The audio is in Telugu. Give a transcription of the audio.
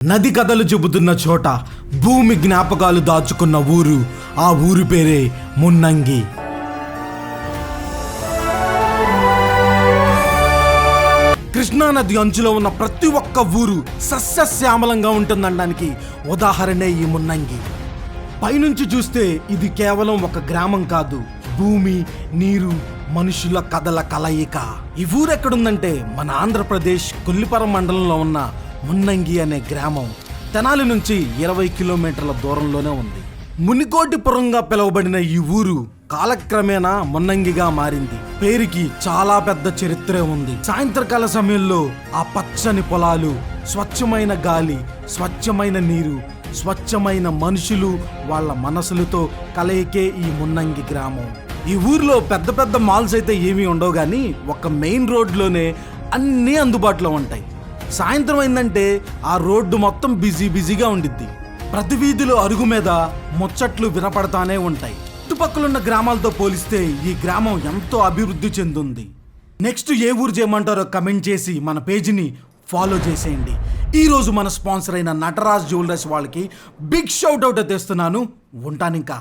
నది కథలు చెబుతున్న చోట భూమి జ్ఞాపకాలు దాచుకున్న ఊరు, ఆ ఊరి పేరే మున్నంగి. కృష్ణానది అంచులో ఉన్న ప్రతి ఒక్క ఊరు సస్యశ్యామలంగా ఉంటుందనడానికి ఉదాహరణే ఈ మున్నంగి. పైనుంచి చూస్తే ఇది కేవలం ఒక గ్రామం కాదు, భూమి, నీరు, మనుషుల కథల కలయిక. ఈ ఊరు ఎక్కడుందంటే మన ఆంధ్రప్రదేశ్ కొల్లిపరం మండలంలో ఉన్న మున్నంగి అనే గ్రామం. తెనాలి నుంచి 20 కిలోమీటర్ల దూరంలోనే ఉంది. మునికోటిపురంగా పిలువబడిన ఈ ఊరు కాలక్రమేణా మున్నంగిగా మారింది. పేరుకి చాలా పెద్ద చరిత్రే ఉంది. సాయంత్రకాల సమయంలో ఆ పచ్చని పొలాలు, స్వచ్ఛమైన గాలి, స్వచ్ఛమైన నీరు, స్వచ్ఛమైన మనుషులు, వాళ్ళ మనసులతో కలయికే ఈ మున్నంగి గ్రామం. ఈ ఊర్లో పెద్ద పెద్ద మాల్స్ అయితే ఏమీ ఉండవు, కానీ ఒక మెయిన్ రోడ్లోనే అన్నీ అందుబాటులో ఉంటాయి. సాయంత్రం అయిందంటే ఆ రోడ్డు మొత్తం బిజీగా ఉండిద్ది. ప్రతి వీధిలో అరుగు మీద ముచ్చట్లు వినపడతానే ఉంటాయి. చుట్టుపక్కలున్న గ్రామాలతో పోలిస్తే ఈ గ్రామం ఎంతో అభివృద్ధి చెందుంది. నెక్స్ట్ ఏ ఊరు చేయమంటారో కమెంట్ చేసి మన పేజీని ఫాలో చేసేయండి. ఈరోజు మన స్పాన్సర్ అయిన నటరాజ్ జ్యువెలర్స్ వాళ్ళకి బిగ్ షౌట్ అవుట్ తెస్తున్నాను. ఉంటానింకా.